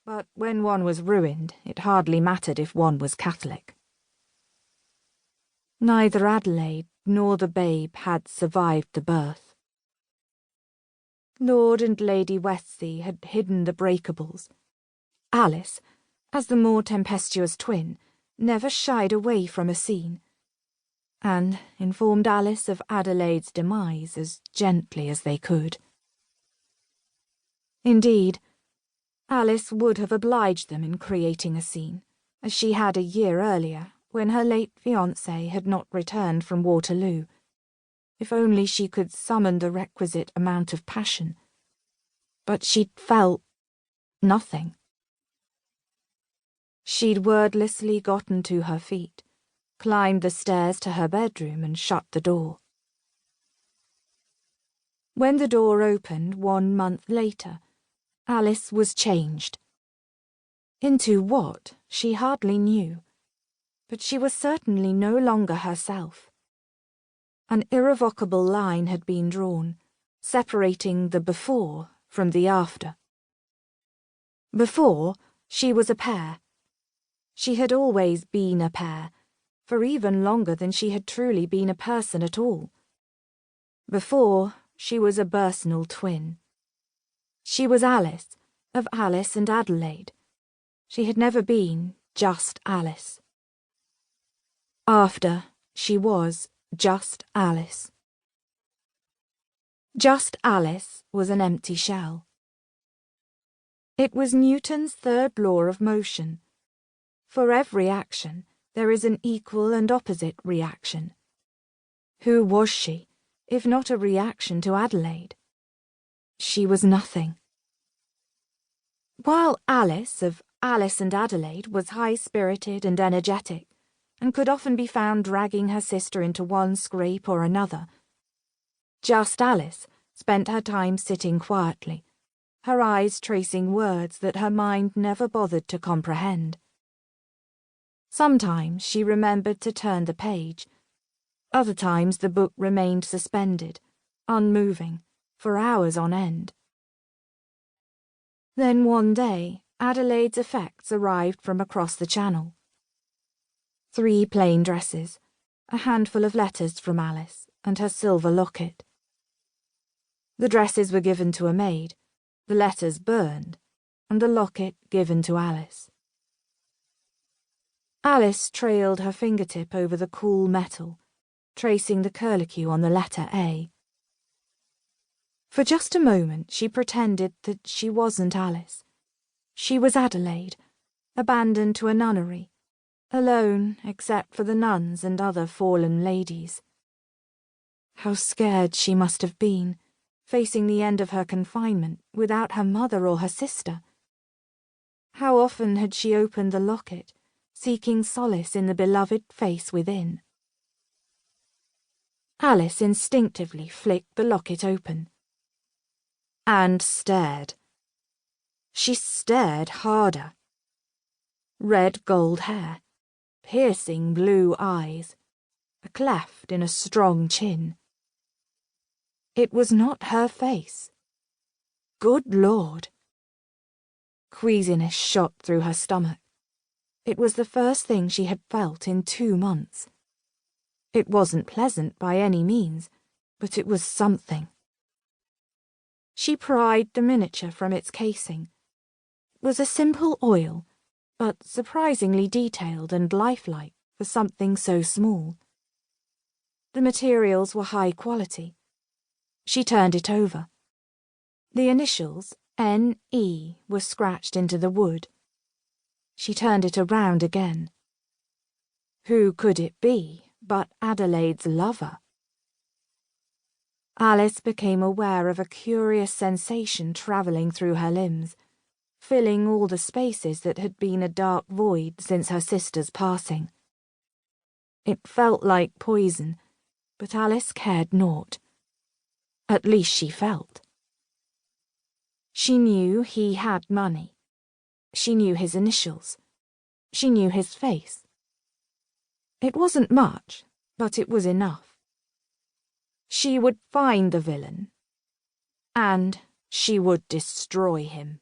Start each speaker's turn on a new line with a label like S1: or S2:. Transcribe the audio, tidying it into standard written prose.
S1: but when one was ruined, it hardly mattered if one was Catholic. Neither Adelaide nor the babe had survived the birth. Lord and Lady Westsey had hidden the breakables. Alice, as the more tempestuous twin, never shied away from a scene, and informed Alice of Adelaide's demise as gently as they could. Indeed, Alice would have obliged them in creating a scene, as she had a year earlier, when her late fiancé had not returned from Waterloo, if only she could summon the requisite amount of passion. But she'd felt nothing. She'd wordlessly gotten to her feet, climbed the stairs to her bedroom and shut the door. When the door opened 1 month later, Alice was changed. Into what, she hardly knew, but she was certainly no longer herself. An irrevocable line had been drawn, separating the before from the after. Before, she was a pair. She had always been a pair, for even longer than she had truly been a person at all. Before, she was a Bursnell twin. She was Alice, of Alice and Adelaide. She had never been just Alice. After, she was just Alice. Just Alice was an empty shell. It was Newton's third law of motion. For every action, there is an equal and opposite reaction. Who was she, if not a reaction to Adelaide? She was nothing. While Alice of Alice and Adelaide was high-spirited and energetic, and could often be found dragging her sister into one scrape or another, just Alice spent her time sitting quietly, her eyes tracing words that her mind never bothered to comprehend. Sometimes she remembered to turn the page. Other times the book remained suspended, unmoving, for hours on end. Then one day, Adelaide's effects arrived from across the channel. 3 plain dresses, a handful of letters from Alice, and her silver locket. The dresses were given to a maid, the letters burned, and the locket given to Alice. Alice trailed her fingertip over the cool metal, tracing the curlicue on the letter A. For just a moment she pretended that she wasn't Alice. She was Adelaide, abandoned to a nunnery, alone except for the nuns and other fallen ladies. How scared she must have been, facing the end of her confinement without her mother or her sister. How often had she opened the locket, seeking solace in the beloved face within. Alice instinctively flicked the locket open. And stared. She stared harder. Red gold hair, piercing blue eyes, a cleft in a strong chin. It was not her face. Good Lord! Queasiness shot through her stomach. It was the first thing she had felt in 2 months. It wasn't pleasant by any means, but it was something. She pried the miniature from its casing. It was a simple oil, but surprisingly detailed and lifelike for something so small. The materials were high quality. She turned it over. The initials N.E. were scratched into the wood. She turned it around again. Who could it be but Adelaide's lover? Alice became aware of a curious sensation travelling through her limbs, filling all the spaces that had been a dark void since her sister's passing. It felt like poison, but Alice cared naught. At least she felt. She knew he had money. She knew his initials. She knew his face. It wasn't much, but it was enough. She would find the villain, and she would destroy him.